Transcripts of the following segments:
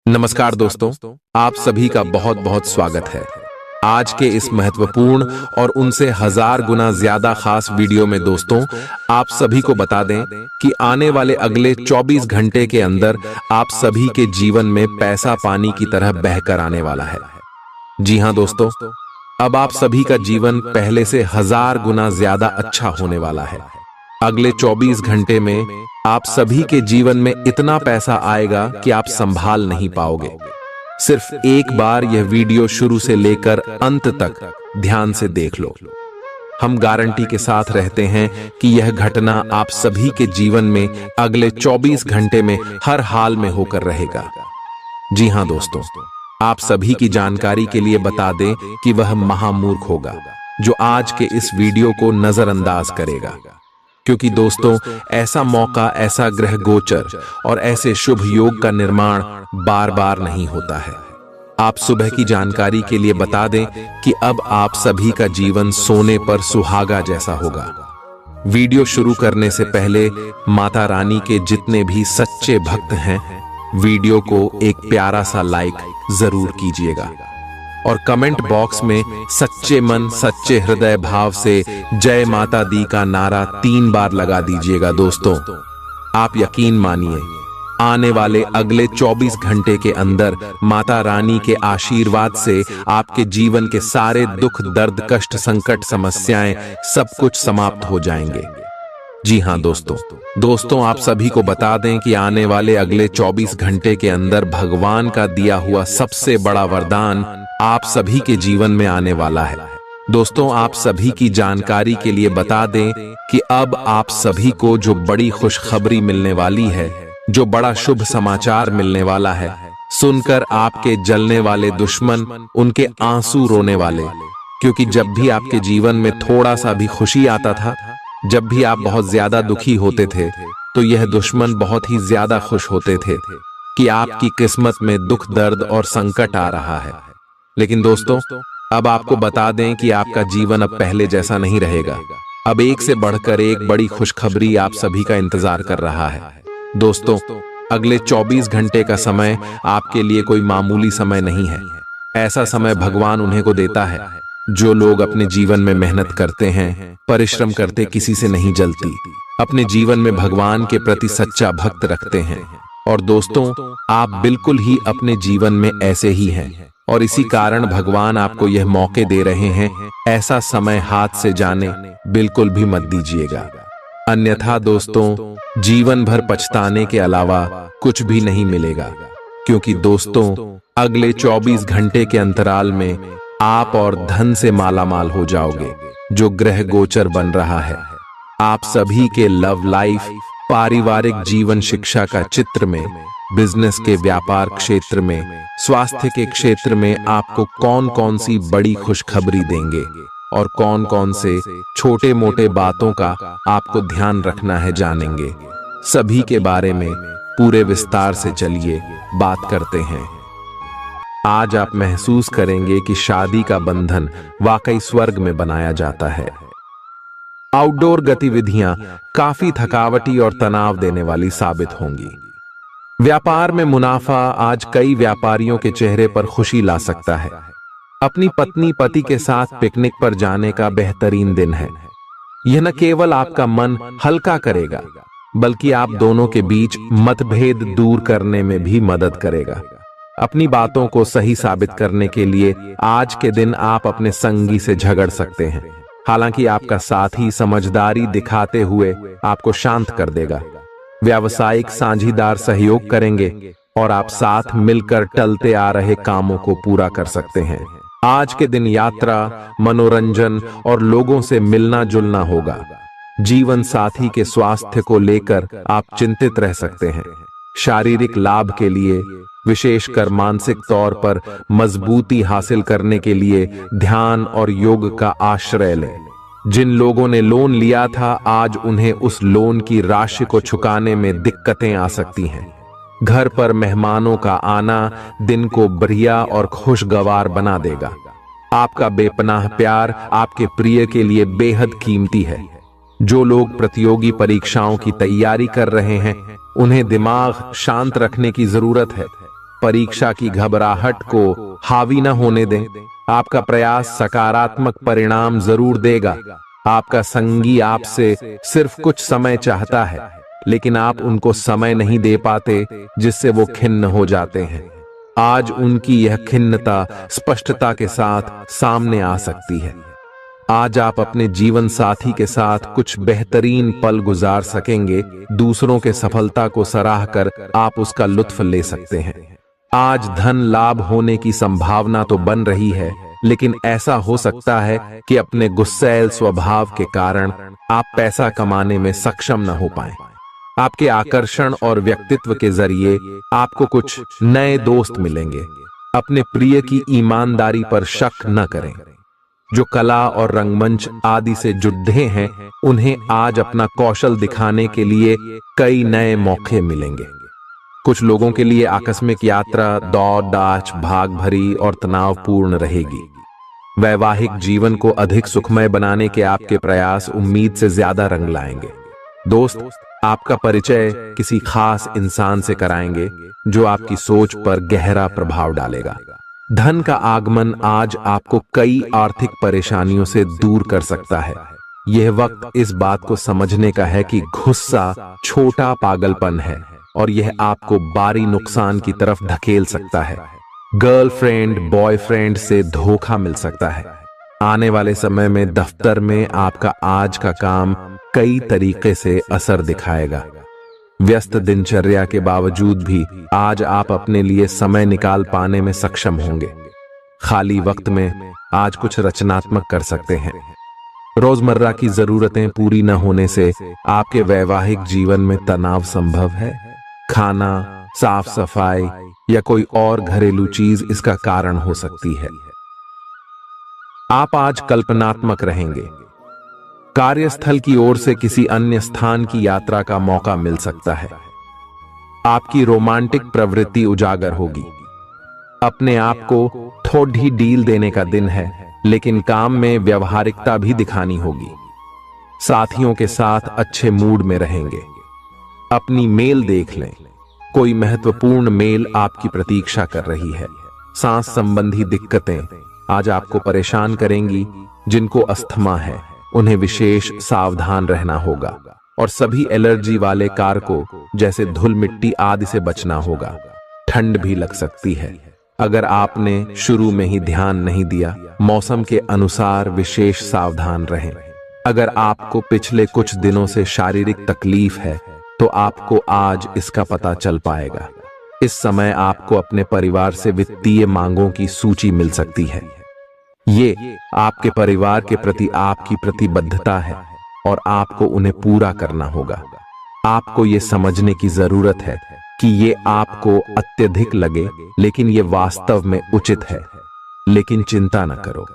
नमस्कार दोस्तों, आप सभी का बहुत बहुत स्वागत है। आज के इस महत्वपूर्ण और उनसे 1000 गुना ज्यादा खास वीडियो में दोस्तों, आप सभी को बता दें कि आने वाले अगले 24 घंटे के अंदर आप सभी के जीवन में पैसा पानी की तरह बहकर आने वाला है। जी हां दोस्तों, अब आप सभी का जीवन पहले से 1000 गुना ज्यादा अच्छा होने वाला है। अगले 24 घंटे में आप सभी के जीवन में इतना पैसा आएगा कि आप संभाल नहीं पाओगे। सिर्फ एक बार यह वीडियो शुरू से लेकर अंत तक ध्यान से देख लो। हम गारंटी के साथ रहते हैं कि यह घटना आप सभी के जीवन में अगले 24 घंटे में हर हाल में होकर रहेगा। जी हां दोस्तों, आप सभी की जानकारी के लिए बता दें कि वह महामूर्ख होगा जो आज के इस वीडियो को नजरअंदाज करेगा, क्योंकि दोस्तों ऐसा मौका, ऐसा ग्रह गोचर और ऐसे शुभ योग का निर्माण बार बार नहीं होता है। आप सुबह की जानकारी के लिए बता दें कि अब आप सभी का जीवन सोने पर सुहागा जैसा होगा। वीडियो शुरू करने से पहले माता रानी के जितने भी सच्चे भक्त हैं, वीडियो को एक प्यारा सा लाइक जरूर कीजिएगा और कमेंट बॉक्स में सच्चे मन सच्चे हृदय भाव से जय माता दी का नारा 3 बार लगा दीजिएगा। दोस्तों आप यकीन मानिए, आने वाले अगले 24 घंटे के अंदर माता रानी के आशीर्वाद से आपके जीवन के सारे दुख, दर्द, कष्ट, संकट, समस्याएं सब कुछ समाप्त हो जाएंगे। जी हां दोस्तों आप सभी को बता दें कि आने वाले अगले 24 घंटे के अंदर भगवान का दिया हुआ सबसे बड़ा वरदान आप सभी के जीवन में आने वाला है। दोस्तों आप सभी की जानकारी के लिए बता दें कि अब आप सभी को जो बड़ी खुशखबरी मिलने वाली है, जो बड़ा शुभ समाचार मिलने वाला है, सुनकर आपके जलने वाले दुश्मन उनके आंसू रोने वाले, क्योंकि जब भी आपके जीवन में थोड़ा सा भी खुशी आता था, जब भी आप बहुत ज्यादा दुखी होते थे, तो यह दुश्मन बहुत ही ज्यादा खुश होते थे कि आपकी किस्मत में दुख, दर्द और संकट आ रहा है। लेकिन दोस्तों अब आपको बता दें कि आपका जीवन अब पहले जैसा नहीं रहेगा। अब एक से बढ़कर एक बड़ी खुशखबरी आप सभी का इंतजार कर रहा है। दोस्तों अगले 24 घंटे का समय आपके लिए कोई मामूली समय नहीं है। ऐसा समय भगवान उन्हें को देता है जो लोग अपने जीवन में मेहनत करते हैं, परिश्रम करते, किसी से नहीं जलती, अपने जीवन में भगवान के प्रति सच्चा भक्त रखते हैं। और दोस्तों आप बिल्कुल ही अपने जीवन में ऐसे ही हैं और इसी कारण भगवान आपको यह मौके दे रहे हैं। ऐसा समय हाथ से जाने बिल्कुल भी मत दीजिएगा, अन्यथा दोस्तों जीवन भर पछताने के अलावा कुछ भी नहीं मिलेगा। क्योंकि दोस्तों अगले 24 घंटे के अंतराल में आप और धन से मालामाल हो जाओगे, जो ग्रह गोचर बन रहा है। आप सभी के लव लाइफ, पारिवारिक जीवन, शिक्षा का चित्र में, बिजनेस के व्यापार क्षेत्र में, स्वास्थ्य के क्षेत्र में आपको कौन कौन सी बड़ी खुशखबरी देंगे और कौन कौन से छोटे मोटे बातों का आपको ध्यान रखना है, जानेंगे। सभी के बारे में पूरे विस्तार से चलिए बात करते हैं। आज आप महसूस करेंगे कि शादी का बंधन वाकई स्वर्ग में बनाया जाता है। आउटडोर गतिविधियां काफी थकावटी और तनाव देने वाली साबित होंगी। व्यापार में मुनाफा आज कई व्यापारियों के चेहरे पर खुशी ला सकता है। अपनी पत्नी पति के साथ पिकनिक पर जाने का बेहतरीन दिन है। यह न केवल आपका मन हल्का करेगा, बल्कि आप दोनों के बीच मतभेद दूर करने में भी मदद करेगा। अपनी बातों को सही साबित करने के लिए आज के दिन आप अपने संगी से झगड़ सकते हैं। हालांकि आपका साथी समझदारी दिखाते हुए आपको शांत कर देगा। व्यावसायिक साझीदार सहयोग करेंगे और आप साथ मिलकर टलते आ रहे कामों को पूरा कर सकते हैं। आज के दिन यात्रा, मनोरंजन और लोगों से मिलना जुलना होगा। जीवन साथी के स्वास्थ्य को लेकर आप चिंतित रह सकते हैं। शारीरिक लाभ के लिए, विशेषकर मानसिक तौर पर मजबूती हासिल करने के लिए ध्यान और योग का आश्रय लें। जिन लोगों ने लोन लिया था, आज उन्हें उस लोन की राशि को चुकाने में दिक्कतें आ सकती हैं। घर पर मेहमानों का आना दिन को बढ़िया और खुशगवार बना देगा। आपका बेपनाह प्यार आपके प्रिय के लिए बेहद कीमती है। जो लोग प्रतियोगी परीक्षाओं की तैयारी कर रहे हैं, उन्हें दिमाग शांत रखने की जरूरत है। परीक्षा की घबराहट को हावी न होने दें। आपका प्रयास सकारात्मक परिणाम जरूर देगा। आपका संगी आपसे सिर्फ कुछ समय चाहता है, लेकिन आप उनको समय नहीं दे पाते, जिससे वो खिन्न हो जाते हैं। आज उनकी यह खिन्नता स्पष्टता के साथ सामने आ सकती है। आज आप अपने जीवन साथी के साथ कुछ बेहतरीन पल गुजार सकेंगे। दूसरों के सफलता को सराहकर आप उसका लुत्फ ले सकते हैं। आज धन लाभ होने की संभावना तो बन रही है, लेकिन ऐसा हो सकता है कि अपने गुस्सैल स्वभाव के कारण आप पैसा कमाने में सक्षम न हो पाएं। आपके आकर्षण और व्यक्तित्व के जरिए आपको कुछ नए दोस्त मिलेंगे। अपने प्रिय की ईमानदारी पर शक न करें। जो कला और रंगमंच आदि से जुड़े हैं, उन्हें आज अपना कौशल दिखाने के लिए कई नए मौके मिलेंगे। कुछ लोगों के लिए आकस्मिक यात्रा दौड़ दाच भाग भरी और तनावपूर्ण रहेगी। वैवाहिक जीवन को अधिक सुखमय बनाने के आपके प्रयास उम्मीद से ज्यादा रंग लाएंगे। दोस्त आपका परिचय किसी खास इंसान से कराएंगे, जो आपकी सोच पर गहरा प्रभाव डालेगा। धन का आगमन आज आपको कई आर्थिक परेशानियों से दूर कर सकता है। यह वक्त इस बात को समझने का है कि गुस्सा छोटा पागलपन है और यह आपको भारी नुकसान की तरफ धकेल सकता है। गर्लफ्रेंड बॉयफ्रेंड से धोखा मिल सकता है। आने वाले समय में दफ्तर में आपका आज का काम कई तरीके से असर दिखाएगा। व्यस्त दिनचर्या के बावजूद भी आज आप अपने लिए समय निकाल पाने में सक्षम होंगे। खाली वक्त में आज कुछ रचनात्मक कर सकते हैं। रोजमर्रा की जरूरतें पूरी न होने से आपके वैवाहिक जीवन में तनाव संभव है। खाना, साफ सफाई या कोई और घरेलू चीज इसका कारण हो सकती है। आप आज कल्पनात्मक रहेंगे। कार्यस्थल की ओर से किसी अन्य स्थान की यात्रा का मौका मिल सकता है। आपकी रोमांटिक प्रवृत्ति उजागर होगी। अपने आप को थोड़ी डील देने का दिन है, लेकिन काम में व्यवहारिकता भी दिखानी होगी। साथियों के साथ अच्छे मूड में रहेंगे। अपनी मेल देख लें। कोई महत्वपूर्ण मेल आपकी प्रतीक्षा कर रही है। सांस संबंधी दिक्कतें आज आपको परेशान करेंगी। जिनको अस्थमा है, उन्हें विशेष सावधान रहना होगा और सभी एलर्जी वाले कारकों जैसे धूल मिट्टी आदि से बचना होगा। ठंड भी लग सकती है। अगर आपने शुरू में ही ध्यान नहीं दिया, मौसम के अनुसार विशेष सावधान रहें। अगर आपको पिछले कुछ दिनों से शारीरिक तकलीफ है, तो आपको आज इसका पता चल पाएगा। इस समय आपको अपने परिवार से वित्तीय मांगों की सूची मिल सकती है। ये आपके परिवार के प्रति आपकी प्रतिबद्धता है और आपको उन्हें पूरा करना होगा। आपको ये समझने की जरूरत है कि ये आपको अत्यधिक लगे, लेकिन ये वास्तव में उचित है। लेकिन चिंता न करो,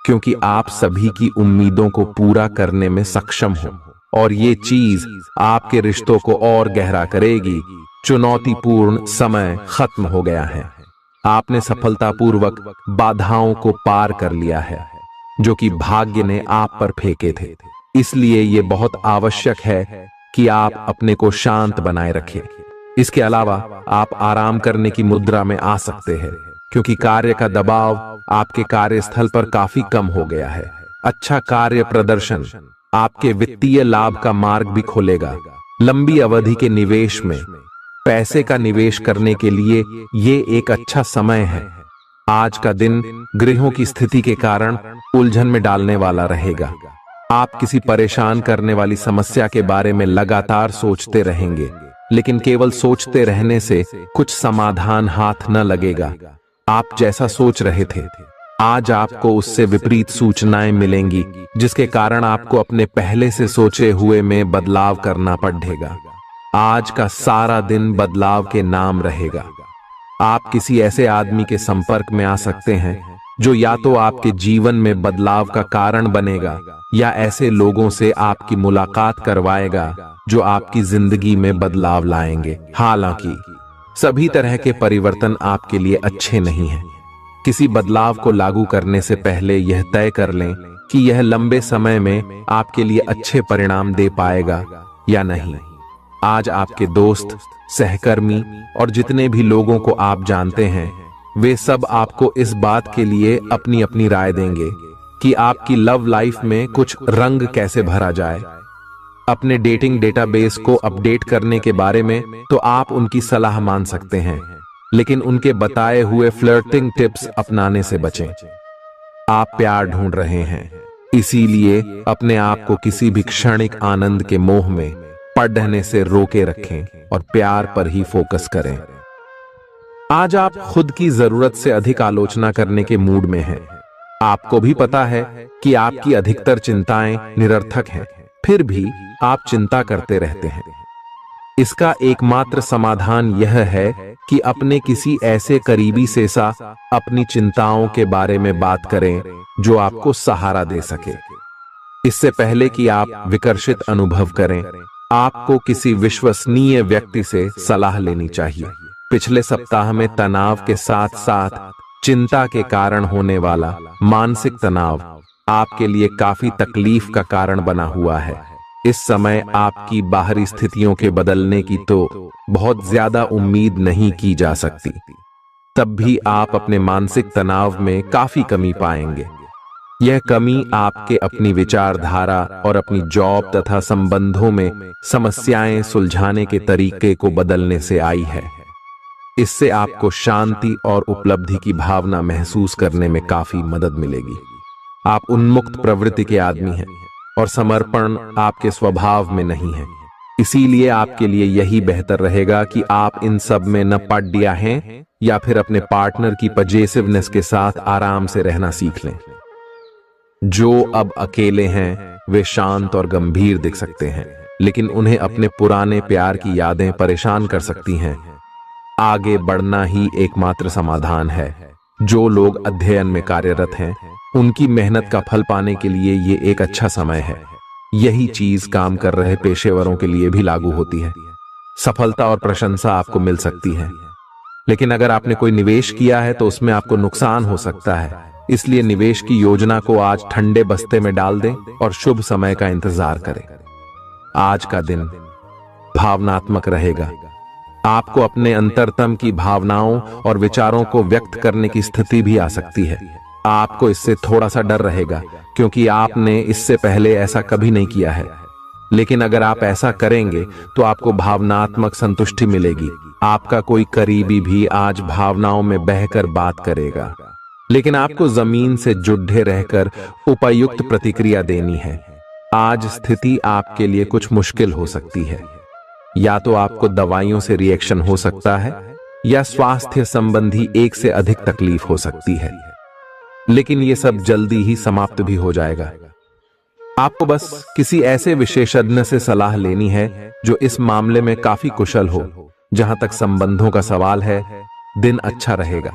क्योंकि आप सभी की उम्मीदों को पूरा करने में सक्षम हो और ये चीज आपके रिश्तों को और गहरा करेगी। चुनौतीपूर्ण समय खत्म हो गया है। आपने सफलतापूर्वक बाधाओं को पार कर लिया है, जो कि भाग्य ने आप पर फेंके थे। इसलिए ये बहुत आवश्यक है कि आप अपने को शांत बनाए रखें। इसके अलावा आप आराम करने की मुद्रा में आ सकते हैं, क्योंकि कार्य का दबाव आपके कार्यस्थल पर काफी कम हो गया है। अच्छा कार्य प्रदर्शन आपके वित्तीय लाभ का मार्ग भी खोलेगा। लंबी अवधि के निवेश में पैसे का निवेश करने के लिए ये एक अच्छा समय है। आज का दिन ग्रहों की स्थिति के कारण उलझन में डालने वाला रहेगा। आप किसी परेशान करने वाली समस्या के बारे में लगातार सोचते रहेंगे, लेकिन केवल सोचते रहने से कुछ समाधान हाथ न लगेगा। आप जैसा सोच रहे थे, आज आपको उससे विपरीत सूचनाएं मिलेंगी, जिसके कारण आपको अपने पहले से सोचे हुए में बदलाव करना पड़ेगा। आज का सारा दिन बदलाव के नाम रहेगा। आप किसी ऐसे आदमी के संपर्क में आ सकते हैं जो या तो आपके जीवन में बदलाव का कारण बनेगा, या ऐसे लोगों से आपकी मुलाकात करवाएगा जो आपकी जिंदगी में बदलाव लाएंगे। हालांकि सभी तरह के परिवर्तन आपके लिए अच्छे नहीं हैं। किसी बदलाव को लागू करने से पहले यह तय कर लें कि यह लंबे समय में आपके लिए अच्छे परिणाम दे पाएगा या नहीं। आज आपके दोस्त सहकर्मी और जितने भी लोगों को आप जानते हैं, वे सब आपको इस बात के लिए अपनी अपनी राय देंगे कि आपकी लव लाइफ में कुछ रंग कैसे भरा जाए। अपने डेटिंग डेटाबेस को अपडेट करने के बारे में तो आप उनकी सलाह मान सकते हैं, लेकिन उनके बताए हुए फ्लर्टिंग टिप्स अपनाने से बचें। आप प्यार ढूंढ रहे हैं, इसीलिए अपने आप को किसी भी क्षणिक आनंद के मोह में पड़ने से रोके रखें और प्यार पर ही फोकस करें। आज आप खुद की जरूरत से अधिक आलोचना करने के मूड में हैं। आपको भी पता है कि आपकी अधिकतर चिंताएं निरर्थक हैं, फिर भी आप चिंता करते रहते हैं। इसका एकमात्र समाधान यह है कि अपने किसी ऐसे करीबी से अपनी चिंताओं के बारे में बात करें जो आपको सहारा दे सके। इससे पहले कि आप विकर्षित अनुभव करें, आपको किसी विश्वसनीय व्यक्ति से सलाह लेनी चाहिए। पिछले सप्ताह में तनाव के साथ साथ चिंता के कारण होने वाला मानसिक तनाव आपके लिए काफी तकलीफ का कारण बना हुआ है। इस समय आपकी बाहरी स्थितियों के बदलने की तो बहुत ज्यादा उम्मीद नहीं की जा सकती, तब भी आप अपने मानसिक तनाव में काफी कमी पाएंगे। यह कमी आपके अपनी विचारधारा और अपनी जॉब तथा संबंधों में समस्याएं सुलझाने के तरीके को बदलने से आई है। इससे आपको शांति और उपलब्धि की भावना महसूस करने में काफी मदद मिलेगी। आप उन्मुक्त प्रवृत्ति के आदमी हैं और समर्पण आपके स्वभाव में नहीं है, इसीलिए आपके लिए यही बेहतर रहेगा कि आप इन सब में न पड़ गया हैं या फिर अपने पार्टनर की पजेसिवनेस के साथ आराम से रहना सीख लें। जो अब अकेले हैं वे शांत और गंभीर दिख सकते हैं, लेकिन उन्हें अपने पुराने प्यार की यादें परेशान कर सकती हैं। आगे बढ़ना ही एकमात्र समाधान है। जो लोग अध्ययन में कार्यरत हैं, उनकी मेहनत का फल पाने के लिए ये एक अच्छा समय है। यही चीज काम कर रहे पेशेवरों के लिए भी लागू होती है। सफलता और प्रशंसा आपको मिल सकती है, लेकिन अगर आपने कोई निवेश किया है तो उसमें आपको नुकसान हो सकता है। इसलिए निवेश की योजना को आज ठंडे बस्ते में डाल दें और शुभ समय का इंतजार करें। आज का दिन भावनात्मक रहेगा। आपको अपने अंतरतम की भावनाओं और विचारों को व्यक्त करने की स्थिति भी आ सकती है। आपको इससे थोड़ा सा डर रहेगा क्योंकि आपने इससे पहले ऐसा कभी नहीं किया है, लेकिन अगर आप ऐसा करेंगे तो आपको भावनात्मक संतुष्टि मिलेगी। आपका कोई करीबी भी आज भावनाओं में बहकर बात करेगा, लेकिन आपको जमीन से जुड़े रहकर उपयुक्त प्रतिक्रिया देनी है। आज स्थिति आपके लिए कुछ मुश्किल हो सकती है। या तो आपको दवाइयों से रिएक्शन हो सकता है या स्वास्थ्य संबंधी एक से अधिक तकलीफ हो सकती है, लेकिन ये सब जल्दी ही समाप्त भी हो जाएगा। आपको बस किसी ऐसे विशेषज्ञ से सलाह लेनी है जो इस मामले में काफी कुशल हो। जहां तक संबंधों का सवाल है, दिन अच्छा रहेगा।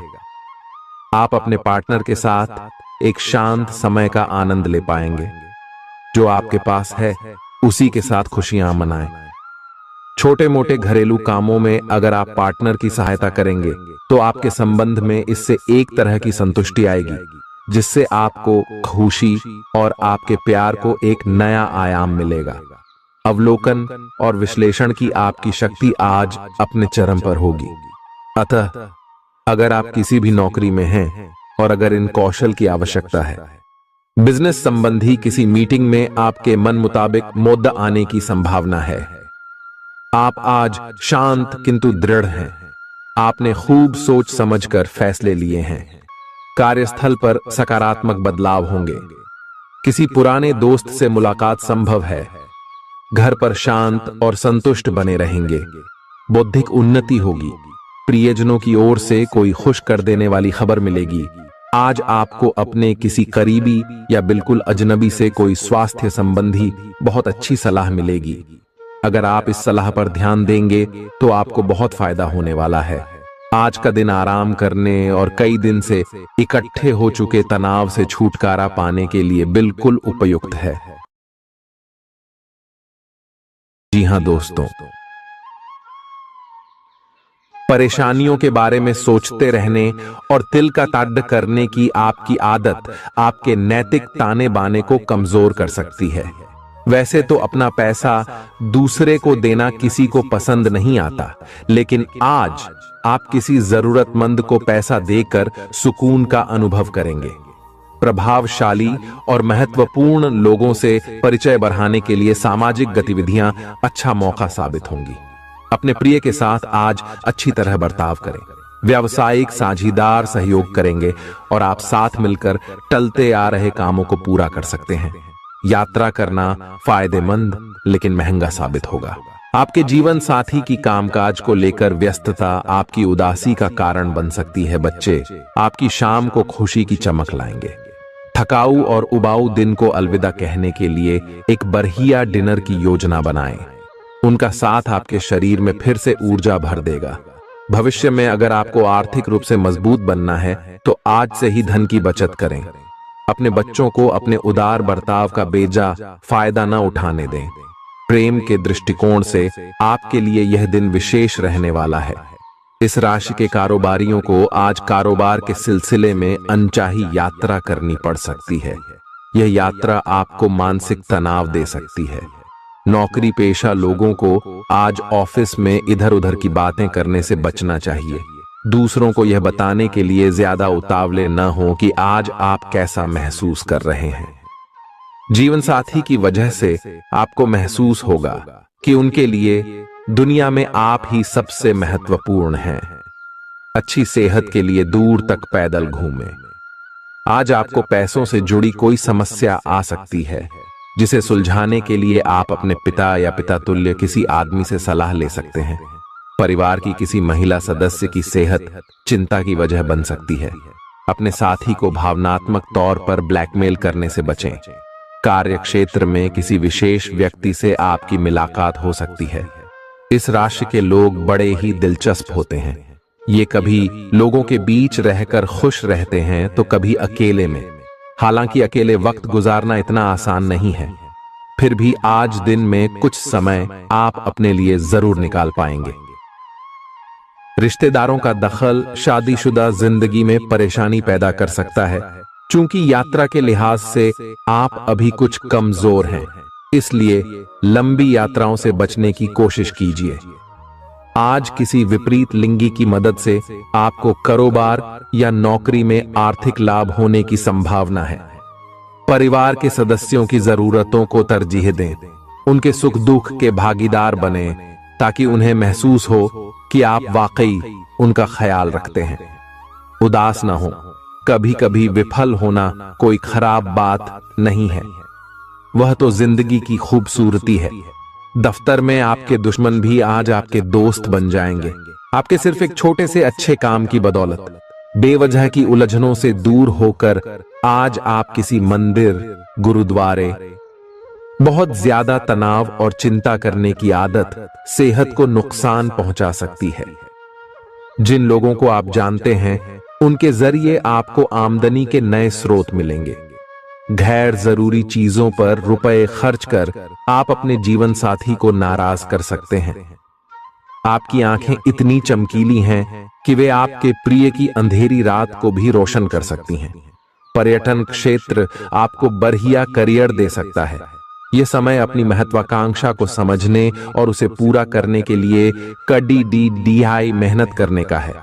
आप अपने पार्टनर के साथ एक शांत समय का आनंद ले पाएंगे। जो आपके पास है उसी के साथ खुशियां मनाएं। छोटे मोटे घरेलू कामों में अगर आप पार्टनर की सहायता करेंगे तो आपके संबंध में इससे एक तरह की संतुष्टि आएगी, जिससे आपको खुशी और आपके प्यार को एक नया आयाम मिलेगा। अवलोकन और विश्लेषण की आपकी शक्ति आज अपने चरम पर होगी। अतः अगर आप किसी भी नौकरी में हैं और अगर इन कौशल की आवश्यकता है, बिजनेस संबंधी किसी मीटिंग में आपके मन मुताबिक मुद्दा आने की संभावना है। आप आज शांत किंतु दृढ़ हैं। आपने खूब सोच समझकर फैसले लिए हैं। कार्यस्थल पर सकारात्मक बदलाव होंगे। किसी पुराने दोस्त से मुलाकात संभव है। घर पर शांत और संतुष्ट बने रहेंगे। बौद्धिक उन्नति होगी। प्रियजनों की ओर से कोई खुश कर देने वाली खबर मिलेगी। आज आपको अपने किसी करीबी या बिल्कुल अजनबी से कोई स्वास्थ्य संबंधी बहुत अच्छी सलाह मिलेगी। अगर आप इस सलाह पर ध्यान देंगे तो आपको बहुत फायदा होने वाला है। आज का दिन आराम करने और कई दिन से इकट्ठे हो चुके तनाव से छुटकारा पाने के लिए बिल्कुल उपयुक्त है। जी हां दोस्तों, परेशानियों के बारे में सोचते रहने और तिल का ताड़ करने की आपकी आदत आपके नैतिक ताने बाने को कमजोर कर सकती है। वैसे तो अपना पैसा दूसरे को देना किसी को पसंद नहीं आता, लेकिन आज आप किसी जरूरतमंद को पैसा देकर सुकून का अनुभव करेंगे। प्रभावशाली और महत्वपूर्ण लोगों से परिचय बढ़ाने के लिए सामाजिक गतिविधियां अच्छा मौका साबित होंगी। अपने प्रिय के साथ आज अच्छी तरह बर्ताव करें। व्यावसायिक साझीदार सहयोग करेंगे और आप साथ मिलकर टलते आ रहे कामों को पूरा कर सकते हैं। यात्रा करना फायदेमंद लेकिन महंगा साबित होगा। आपके जीवन साथी की कामकाज को लेकर व्यस्तता आपकी उदासी का कारण बन सकती है। बच्चे आपकी शाम को खुशी की चमक लाएंगे। थकाऊ और उबाऊ दिन को अलविदा कहने के लिए एक बढ़िया डिनर की योजना बनाएं। उनका साथ आपके शरीर में फिर से ऊर्जा भर देगा। भविष्य में अगर आपको आर्थिक रूप से मजबूत बनना है तो आज से ही धन की बचत करें। अपने बच्चों को अपने उदार बर्ताव का बेजा फायदा न उठाने दें। प्रेम के दृष्टिकोण से आपके लिए यह दिन विशेष रहने वाला है। इस राशि के कारोबारियों को आज कारोबार के सिलसिले में अनचाही यात्रा करनी पड़ सकती है। यह यात्रा आपको मानसिक तनाव दे सकती है। नौकरी पेशा लोगों को आज ऑफिस में इधर उधर की बातें करने से बचना चाहिए। दूसरों को यह बताने के लिए ज्यादा उतावले न हो कि आज आप कैसा महसूस कर रहे हैं। जीवन साथी की वजह से आपको महसूस होगा कि उनके लिए दुनिया में आप ही सबसे महत्वपूर्ण हैं। अच्छी सेहत के लिए दूर तक पैदल घूमें। आज आपको पैसों से जुड़ी कोई समस्या आ सकती है, जिसे सुलझाने के लिए आप अपने पिता या पिता तुल्य किसी आदमी से सलाह ले सकते हैं। परिवार की किसी महिला सदस्य की सेहत चिंता की वजह बन सकती है। अपने साथी को भावनात्मक तौर पर ब्लैकमेल करने से बचें। कार्य क्षेत्र में किसी विशेष व्यक्ति से आपकी मुलाकात हो सकती है। इस राशि के लोग बड़े ही दिलचस्प होते हैं। ये कभी लोगों के बीच रहकर खुश रहते हैं तो कभी अकेले में। हालांकि अकेले वक्त गुजारना इतना आसान नहीं है, फिर भी आज दिन में कुछ समय आप अपने लिए जरूर निकाल पाएंगे। रिश्तेदारों का दखल शादीशुदा जिंदगी में परेशानी पैदा कर सकता है। चूंकि यात्रा के लिहाज से आप अभी कुछ कमजोर हैं, इसलिए लंबी यात्राओं से बचने की कोशिश कीजिए। आज किसी विपरीत लिंगी की मदद से आपको कारोबार या नौकरी में आर्थिक लाभ होने की संभावना है। परिवार के सदस्यों की जरूरतों को तरजीह दें। उनके सुख दुख के भागीदार बने ताकि उन्हें महसूस हो कि आप वाकई उनका ख्याल रखते हैं। उदास ना हो। कभी कभी विफल होना कोई खराब बात नहीं है, वह तो जिंदगी की खूबसूरती है। दफ्तर में आपके दुश्मन भी आज आपके दोस्त बन जाएंगे, आपके सिर्फ एक छोटे से अच्छे काम की बदौलत। बेवजह की उलझनों से दूर होकर आज आप किसी मंदिर, गुरुद्वारे। बहुत ज्यादा तनाव और चिंता करने की आदत सेहत को नुकसान पहुंचा सकती है। जिन लोगों को आप जानते हैं उनके जरिए आपको आमदनी के नए स्रोत मिलेंगे। गैर जरूरी चीजों पर रुपए खर्च कर आप अपने जीवन साथी को नाराज कर सकते हैं। आपकी आंखें इतनी चमकीली हैं कि वे आपके प्रिय की अंधेरी रात को भी रोशन कर सकती हैं। पर्यटन क्षेत्र आपको बढ़िया करियर दे सकता है। यह समय अपनी महत्वाकांक्षा को समझने और उसे पूरा करने के लिए कड़ी मेहनत करने का है।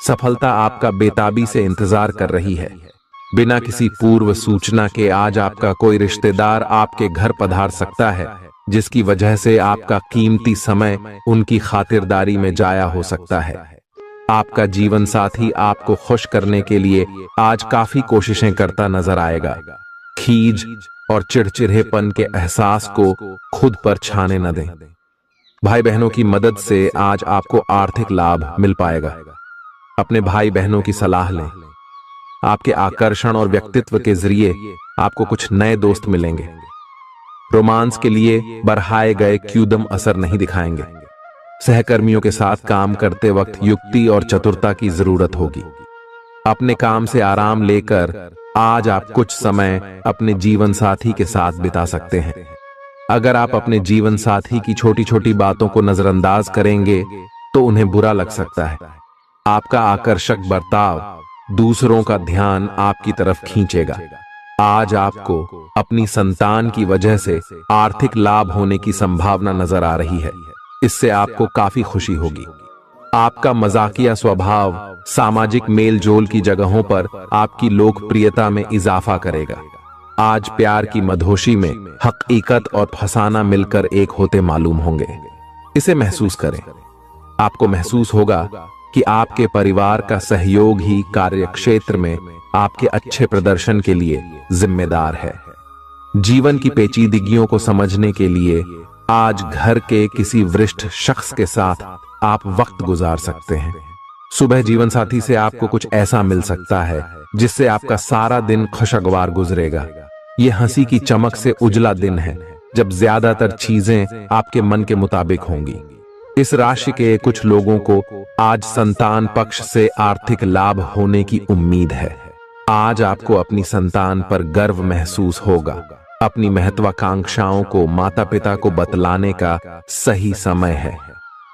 सफलता आपका बेताबी से इंतजार कर रही है। बिना किसी पूर्व सूचना के आज आपका कोई रिश्तेदार आपके घर पधार सकता है, जिसकी वजह से आपका कीमती समय उनकी खातिरदारी में जाया हो सकता है। आपका जीवन साथी आपको खुश करने के लिए आज काफी कोशिशें करता नजर आएगा। खीज और चिड़चिड़ेपन के एहसास को खुद पर छाने न दें। भाई बहनों की मदद से आज आपको आर्थिक लाभ मिल पाएगा। अपने भाई बहनों की सलाह लें। आपके आकर्षण और व्यक्तित्व के जरिए आपको कुछ नए दोस्त मिलेंगे। रोमांस के लिए बढ़ाए गए क्यूदम असर नहीं दिखाएंगे। सहकर्मियों के साथ काम करते वक्त युक्ति और चतुरता की जरूरत होगी। अपने काम से आराम लेकर आज आप कुछ समय अपने जीवन साथी के साथ बिता सकते हैं। अगर आप अपने जीवन साथी की छोटी छोटी बातों को नजरअंदाज करेंगे तो उन्हें बुरा लग सकता है। आपका आकर्षक बर्ताव दूसरों का ध्यान आपकी तरफ खींचेगा। आज आपको अपनी संतान की वजह से आर्थिक लाभ होने की संभावना नजर आ रही है। इससे आपको काफी खुशी होगी। आपका मजाकिया स्वभाव सामाजिक मेल जोल की जगहों पर आपकी लोकप्रियता में इजाफा करेगा। आज प्यार की मधोशी में हकीकत और फसाना मिलकर एक होते मालूम होंगे। इसे महसूस करें। आपको महसूस होगा कि आपके परिवार का सहयोग ही कार्यक्षेत्र में आपके अच्छे प्रदर्शन के लिए जिम्मेदार है। जीवन की पेचीदगियों को समझने के लिए आज घर के किसी वरिष्ठ शख्स के साथ आप वक्त गुजार सकते हैं। सुबह जीवन साथी से आपको कुछ ऐसा मिल सकता है जिससे आपका सारा दिन खुशगवार गुजरेगा। यह हंसी की चमक से उजला दिन है जब ज्यादातर चीजें आपके मन के मुताबिक होंगी। इस राशि के कुछ लोगों को आज संतान पक्ष से आर्थिक लाभ होने की उम्मीद है। आज आपको अपनी संतान पर गर्व महसूस होगा। अपनी महत्वाकांक्षाओं को माता पिता को बतलाने का सही समय है।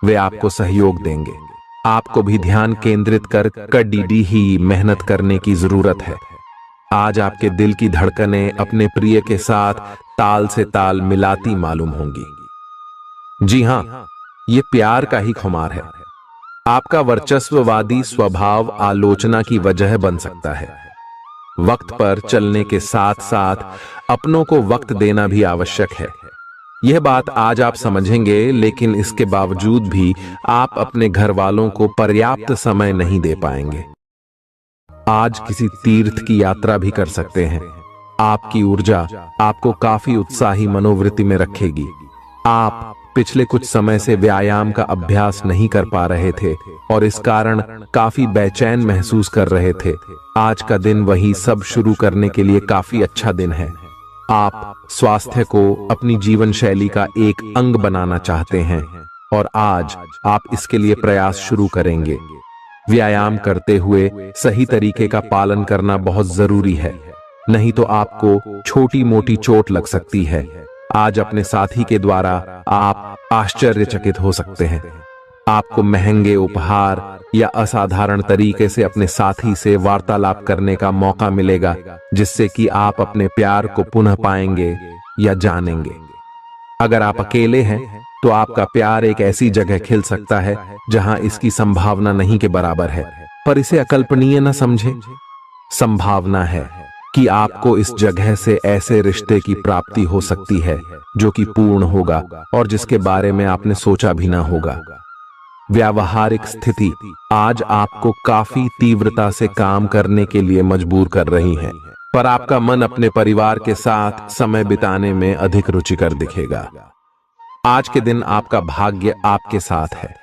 वे आपको सहयोग देंगे। आपको भी ध्यान केंद्रित कर कड़ी ही मेहनत करने की जरूरत है। आज आपके दिल की धड़कनें अपने प्रिय के साथ ताल से ताल मिलाती मालूम होंगी। जी हां, ये प्यार का ही खुमार है। आपका वर्चस्ववादी स्वभाव आलोचना की वजह बन सकता है। वक्त पर चलने के साथ साथ अपनों को वक्त देना भी आवश्यक है। यह बात आज आप समझेंगे, लेकिन इसके बावजूद भी आप अपने घर वालों को पर्याप्त समय नहीं दे पाएंगे। आज किसी तीर्थ की यात्रा भी कर सकते हैं। आपकी ऊर्जा आपको काफी उत्साही मनोवृत्ति में रखेगी। आप पिछले कुछ समय से व्यायाम का अभ्यास नहीं कर पा रहे थे और इस कारण काफी बेचैन महसूस कर रहे थे। आज का दिन वही सब शुरू करने के लिए काफी अच्छा दिन है। आप स्वास्थ्य को अपनी जीवन शैली का एक अंग बनाना चाहते हैं और आज आप इसके लिए प्रयास शुरू करेंगे। व्यायाम करते हुए सही तरीके का पालन करना बहुत जरूरी है, नहीं तो आपको छोटी मोटी चोट लग सकती है। आज अपने साथी के द्वारा आप आश्चर्यचकित हो सकते हैं। आपको महंगे उपहार या असाधारण तरीके से अपने साथी से वार्तालाप करने का मौका मिलेगा, जिससे कि आप अपने प्यार को पुनः पाएंगे या जानेंगे। अगर आप अकेले हैं तो आपका प्यार एक ऐसी जगह खिल सकता है जहां इसकी संभावना नहीं के बराबर है, पर इसे अकल्पनीय न समझें। संभावना है कि आपको इस जगह से ऐसे रिश्ते की प्राप्ति हो सकती है जो कि पूर्ण होगा और जिसके बारे में आपने सोचा भी ना होगा। व्यावहारिक स्थिति आज आपको काफी तीव्रता से काम करने के लिए मजबूर कर रही है, पर आपका मन अपने परिवार के साथ समय बिताने में अधिक रुचिकर दिखेगा। आज के दिन आपका भाग्य आपके साथ है।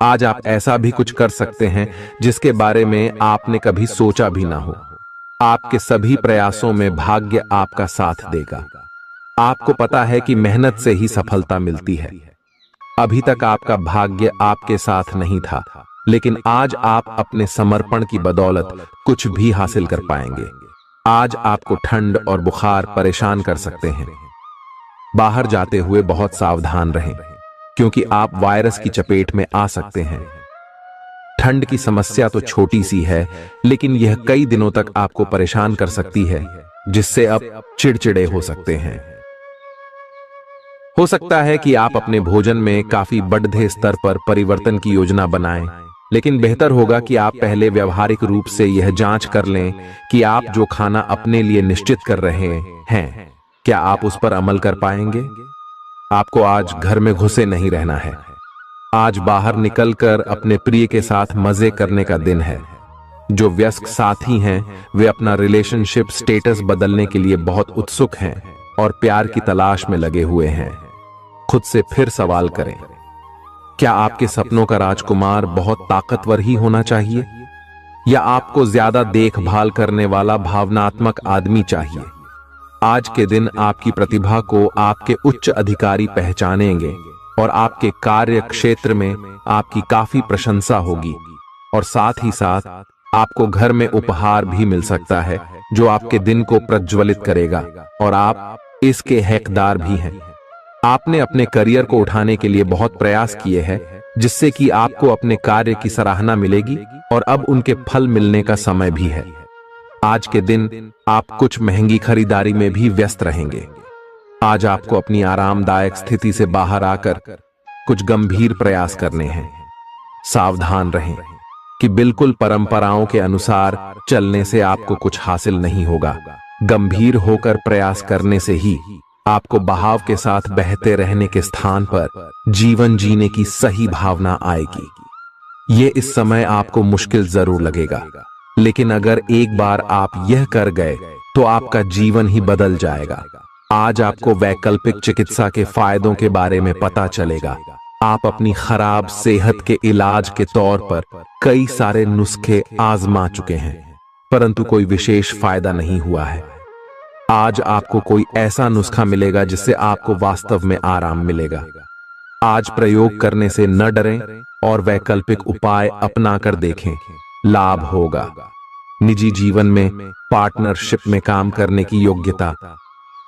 आज आप ऐसा भी कुछ कर सकते हैं जिसके बारे में आपने कभी सोचा भी ना हो। आपके सभी प्रयासों में भाग्य आपका साथ देगा। आपको पता है कि मेहनत से ही सफलता मिलती है। अभी तक आपका भाग्य आपके साथ नहीं था, लेकिन आज आप अपने समर्पण की बदौलत कुछ भी हासिल कर पाएंगे। आज आपको ठंड और बुखार परेशान कर सकते हैं। बाहर जाते हुए बहुत सावधान रहें, क्योंकि आप वायरस की चपेट में आ सकते हैं। ठंड की समस्या तो छोटी सी है, लेकिन यह कई दिनों तक आपको परेशान कर सकती है, जिससे आप चिड़चिड़े हो सकते हैं। हो सकता है कि आप अपने भोजन में काफी बढ़ते स्तर पर परिवर्तन की योजना बनाएं, लेकिन बेहतर होगा कि आप पहले व्यावहारिक रूप से यह जांच कर लें कि आप जो खाना अपने लिए निश्चित कर रहे हैं, क्या आप उस पर अमल कर पाएंगे। आपको आज घर में घुसे नहीं रहना है। आज बाहर निकलकर अपने प्रिय के साथ मजे करने का दिन है। जो वयस्क साथी हैं, वे अपना रिलेशनशिप स्टेटस बदलने के लिए बहुत उत्सुक हैं और प्यार की तलाश में लगे हुए हैं। खुद से फिर सवाल करें, क्या आपके सपनों का राजकुमार बहुत ताकतवर ही होना चाहिए, या आपको ज्यादा देखभाल करने वाला भावनात्मक आदमी चाहिए। आज के दिन आपकी प्रतिभा को आपके उच्च अधिकारी पहचानेंगे और आपके कार्य क्षेत्र में आपकी काफी प्रशंसा होगी, और साथ ही साथ आपको घर में उपहार भी मिल सकता है जो आपके दिन को प्रज्वलित करेगा, और आप इसके हकदार भी हैं। आपने अपने करियर को उठाने के लिए बहुत प्रयास किए हैं, जिससे कि आपको अपने कार्य की सराहना मिलेगी और अब उनके फल मिलने का समय भी है। आज के दिन आप कुछ महंगी खरीदारी में भी व्यस्त रहेंगे। आज आपको अपनी आरामदायक स्थिति से बाहर आकर कुछ गंभीर प्रयास करने हैं। सावधान रहें कि बिल्कुल परंपराओं के अनुसार चलने से आपको कुछ हासिल नहीं होगा। गंभीर होकर प्रयास करने से ही आपको बहाव के साथ बहते रहने के स्थान पर जीवन जीने की सही भावना आएगी। ये इस समय आपको मुश्किल जरूर लगेगा, लेकिन अगर एक बार आप यह कर गए तो आपका जीवन ही बदल जाएगा। आज आपको वैकल्पिक चिकित्सा के फायदों के बारे में पता चलेगा। आप अपनी खराब सेहत के इलाज के तौर पर कई सारे नुस्खे आजमा चुके हैं, परंतु कोई विशेष फायदा नहीं हुआ है। आज आपको कोई ऐसा नुस्खा मिलेगा जिससे आपको वास्तव में आराम मिलेगा। आज प्रयोग करने से न डरें और वैकल्पिक उपाय अपना कर देखें, लाभ होगा। निजी जीवन में पार्टनरशिप में काम करने की योग्यता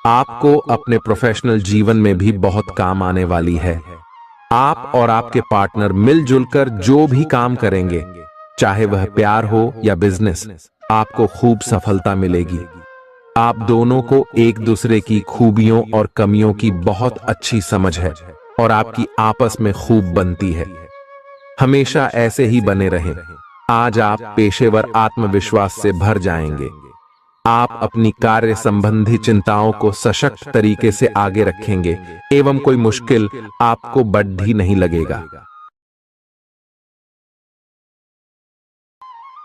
आपको अपने प्रोफेशनल जीवन में भी बहुत काम आने वाली है। आप और आपके पार्टनर मिलजुल कर जो भी काम करेंगे, चाहे वह प्यार हो या बिजनेस, आपको खूब सफलता मिलेगी। आप दोनों को एक दूसरे की खूबियों और कमियों की बहुत अच्छी समझ है और आपकी आपस में खूब बनती है। हमेशा ऐसे ही बने रहें। आज आप पेशेवर आत्मविश्वास से भर जाएंगे। आप अपनी कार्य संबंधी चिंताओं को सशक्त तरीके से आगे रखेंगे एवं कोई मुश्किल आपको बढ़ी नहीं लगेगा।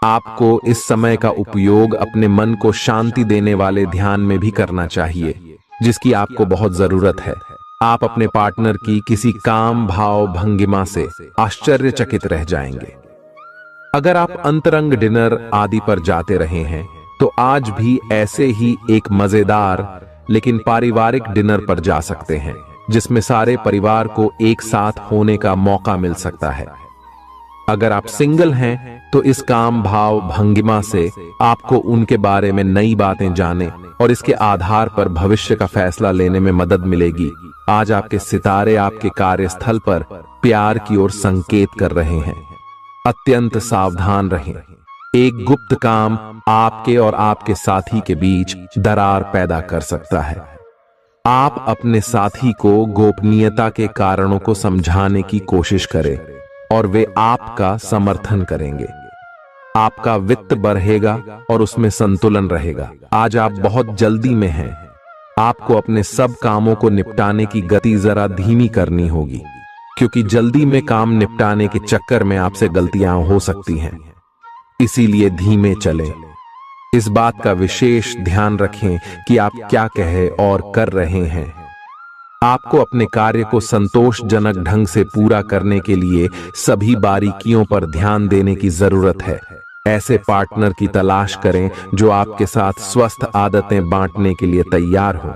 आपको इस समय का उपयोग अपने मन को शांति देने वाले ध्यान में भी करना चाहिए, जिसकी आपको बहुत जरूरत है। आप अपने पार्टनर की किसी काम भाव भंगिमा से आश्चर्यचकित रह जाएंगे। अगर आप अंतरंग डिनर आदि पर जाते रहे हैं तो आज भी ऐसे ही एक मजेदार लेकिन पारिवारिक डिनर पर जा सकते हैं, जिसमें सारे परिवार को एक साथ होने का मौका मिल सकता है। अगर आप सिंगल हैं तो इस काम भाव भंगिमा से आपको उनके बारे में नई बातें जाने और इसके आधार पर भविष्य का फैसला लेने में मदद मिलेगी। आज आपके सितारे आपके कार्यस्थल पर प्यार की ओर संकेत कर रहे हैं। अत्यंत सावधान रहें। एक गुप्त काम आपके और आपके साथी के बीच दरार पैदा कर सकता है। आप अपने साथी को गोपनीयता के कारणों को समझाने की कोशिश करें और वे आपका समर्थन करेंगे। आपका वित्त बढ़ेगा और उसमें संतुलन रहेगा। आज आप बहुत जल्दी में हैं। आपको अपने सब कामों को निपटाने की गति जरा धीमी करनी होगी, क्योंकि जल्दी में काम निपटाने के चक्कर में आपसे गलतियां हो सकती हैं। इसीलिए धीमे चलें। इस बात का विशेष ध्यान रखें कि आप क्या कहे और कर रहे हैं। आपको अपने कार्य को संतोषजनक ढंग से पूरा करने के लिए सभी बारीकियों पर ध्यान देने की जरूरत है। ऐसे पार्टनर की तलाश करें जो आपके साथ स्वस्थ आदतें बांटने के लिए तैयार हो।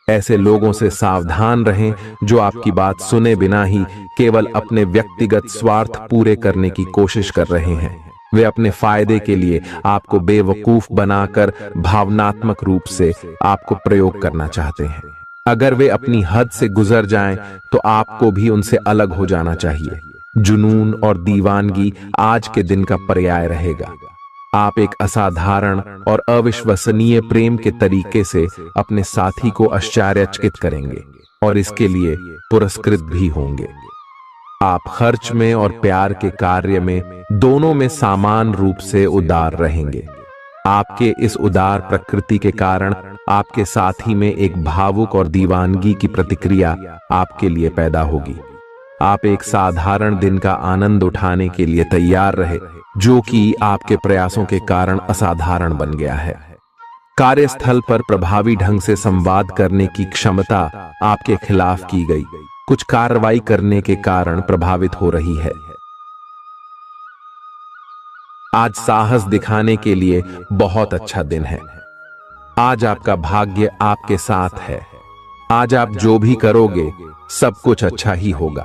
ऐसे लोगों से सावधान रहें जो आपकी बात सुने बिना ही केवल अपने व्यक्तिगत स्वार्थ पूरे करने की कोशिश कर रहे हैं। वे अपने फायदे के लिए आपको बेवकूफ बनाकर भावनात्मक रूप से आपको प्रयोग करना चाहते हैं। अगर वे अपनी हद से गुजर जाएं, तो आपको भी उनसे अलग हो जाना चाहिए। जुनून और दीवानगी आज के दिन का पर्याय रहेगा। आप एक असाधारण और अविश्वसनीय प्रेम के तरीके से अपने साथी को आश्चर्यचकित करेंगे और इसके लिए पुरस्कृत भी होंगे। आप खर्च में और प्यार के कार्य में दोनों में समान रूप से उदार रहेंगे। आपके इस उदार प्रकृति के कारण आपके साथी में एक भावुक और दीवानगी की प्रतिक्रिया आपके लिए पैदा होगी। आप एक साधारण दिन का आनंद उठाने के लिए तैयार रहे, जो कि आपके प्रयासों के कारण असाधारण बन गया है। कार्यस्थल पर प्रभावी ढंग से संवाद करने की क्षमता आपके खिलाफ की गई कुछ कार्रवाई करने के कारण प्रभावित हो रही है। आज साहस दिखाने के लिए बहुत अच्छा दिन है। आज आपका भाग्य आपके साथ है। आज आप जो भी करोगे सब कुछ अच्छा ही होगा।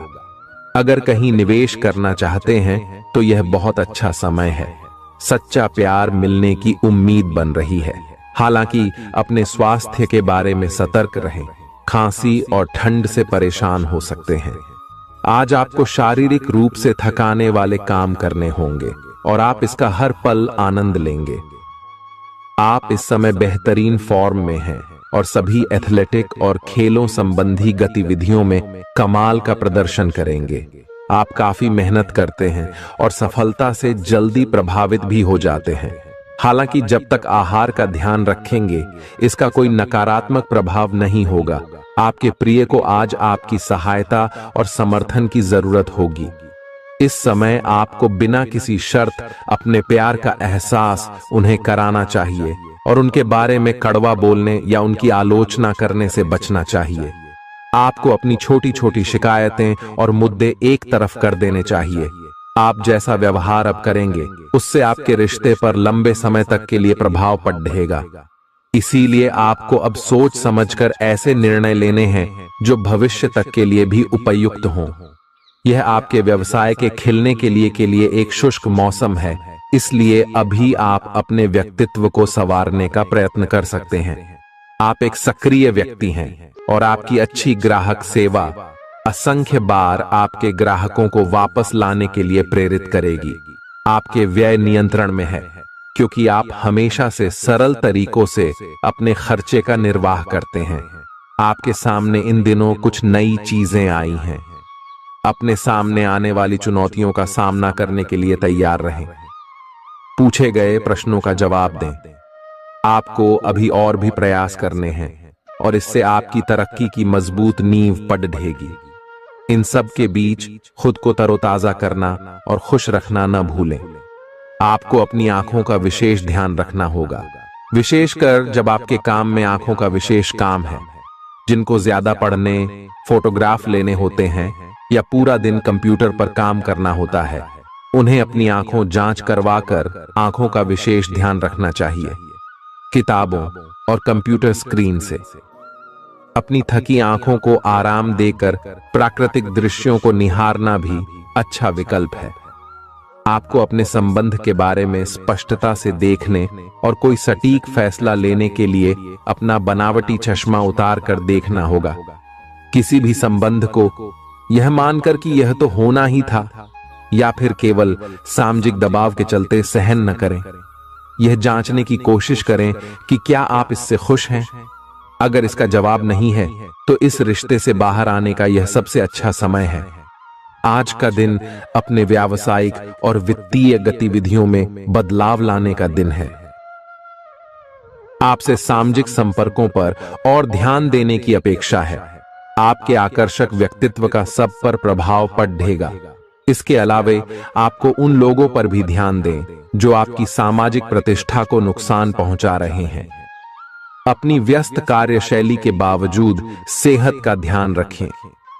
अगर कहीं निवेश करना चाहते हैं तो यह बहुत अच्छा समय है। सच्चा प्यार मिलने की उम्मीद बन रही है। हालांकि अपने स्वास्थ्य के बारे में सतर्क रहें। खांसी और ठंड से परेशान हो सकते हैं। आज आपको शारीरिक रूप से थकाने वाले काम करने होंगे और आप इसका हर पल आनंद लेंगे। आप इस समय बेहतरीन फॉर्म में हैं और सभी एथलेटिक और खेलों संबंधी गतिविधियों में कमाल का प्रदर्शन करेंगे। आप काफी मेहनत करते हैं और सफलता से जल्दी प्रभावित भी हो जाते हैं। हालांकि जब तक आहार का ध्यान रखेंगे, इसका कोई नकारात्मक प्रभाव नहीं होगा। आपके प्रिय को आज आपकी सहायता और समर्थन की जरूरत होगी। इस समय आपको बिना किसी शर्त अपने प्यार का एहसास उन्हें कराना चाहिए और उनके बारे में कड़वा बोलने या उनकी आलोचना करने से बचना चाहिए। आपको अपनी छोटी छोटी शिकायतें और मुद्दे एक तरफ कर देने चाहिए। आप जैसा व्यवहार अब करेंगे, उससे आपके रिश्ते पर लंबे समय तक के लिए प्रभाव पड़ेगा। इसीलिए आपको अब सोच समझकर ऐसे निर्णय लेने हैं जो भविष्य तक के लिए भी उपयुक्त हों। यह आपके व्यवसाय के खिलने के लिए एक शुष्क मौसम है, इसलिए अभी आप अपने व्यक्तित्व को संवारने का प्रयत्न कर सकते हैं। आप एक सक्रिय व्यक्ति हैं और आपकी अच्छी ग्राहक सेवा असंख्य बार आपके ग्राहकों को वापस लाने के लिए प्रेरित करेगी। आपके व्यय नियंत्रण में है क्योंकि आप हमेशा से सरल तरीकों से अपने खर्चे का निर्वाह करते हैं। आपके सामने इन दिनों कुछ नई चीजें आई हैं। अपने सामने आने वाली चुनौतियों का सामना करने के लिए तैयार रहें। पूछे गए प्रश्नों का जवाब दें। आपको अभी और भी प्रयास करने हैं और इससे आपकी तरक्की की मजबूत नींव पड़ेगी। इन सब के बीच खुद को तरोताजा करना और खुश रखना न भूलें। आपको अपनी आंखों का विशेष ध्यान रखना होगा, विशेषकर जब आपके काम में आंखों का विशेष काम है। जिनको ज्यादा पढ़ने, फोटोग्राफ लेने होते हैं या पूरा दिन कंप्यूटर पर काम करना होता है, उन्हें अपनी आंखों जांच करवाकर आंखों का विशेष ध्यान रखना चाहिए। किताबों और कंप्यूटर स्क्रीन से अपनी थकी आंखों को आराम देकर प्राकृतिक दृश्यों को निहारना भी अच्छा विकल्प है। आपको अपने संबंध के बारे में स्पष्टता से देखने और कोई सटीक फैसला लेने के लिए अपना बनावटी चश्मा उतार कर देखना होगा। किसी भी संबंध को यह मानकर कि यह तो होना ही था या फिर केवल सामाजिक दबाव के चलते सहन न करें। यह जांचने की कोशिश करें कि क्या आप इससे खुश हैं। अगर इसका जवाब नहीं है तो इस रिश्ते से बाहर आने का यह सबसे अच्छा समय है। आज का दिन अपने व्यावसायिक और वित्तीय गतिविधियों में बदलाव लाने का दिन है। आपसे सामाजिक संपर्कों पर और ध्यान देने की अपेक्षा है। आपके आकर्षक व्यक्तित्व का सब पर प्रभाव पड़ेगा। इसके अलावे आपको उन लोगों पर भी ध्यान दें जो आपकी सामाजिक प्रतिष्ठा को नुकसान पहुंचा रहे हैं। अपनी व्यस्त कार्यशैली के बावजूद सेहत का ध्यान रखें।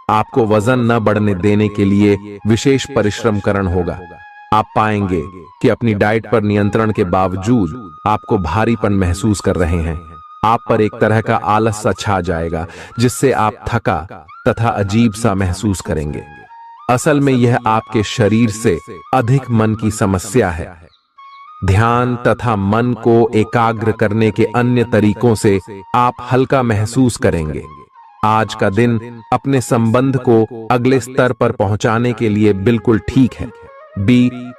आपको वजन न बढ़ने देने के लिए विशेष परिश्रम करना होगा। आप पाएंगे कि अपनी डाइट पर नियंत्रण के बावजूद आपको भारीपन महसूस कर रहे हैं। आप पर एक तरह का आलस सा छा जाएगा जिससे आप थका तथा अजीब सा महसूस करेंगे। असल में यह आपके शरीर से अधिक मन की समस्या है। ध्यान तथा मन को एकाग्र करने के अन्य तरीकों से आप हल्का महसूस करेंगे। आज का दिन अपने संबंध को अगले स्तर पर पहुंचाने के लिए बिल्कुल ठीक है।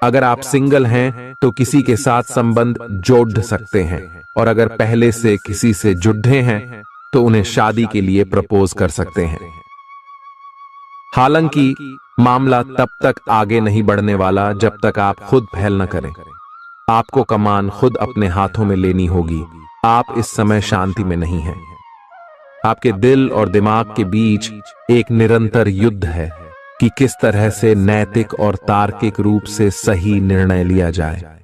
अगर आप सिंगल हैं तो किसी के साथ संबंध जोड़ सकते हैं और अगर पहले से किसी से जुड़े हैं तो उन्हें शादी के लिए प्रपोज कर सकते हैं। हालांकि मामला तब तक आगे नहीं बढ़ने वाला जब तक आप खुद पहल न करें। आपको कमान खुद अपने हाथों में लेनी होगी। आप इस समय शांति में नहीं हैं। आपके दिल और दिमाग के बीच एक निरंतर युद्ध है कि किस तरह से नैतिक और तार्किक रूप से सही निर्णय लिया जाए।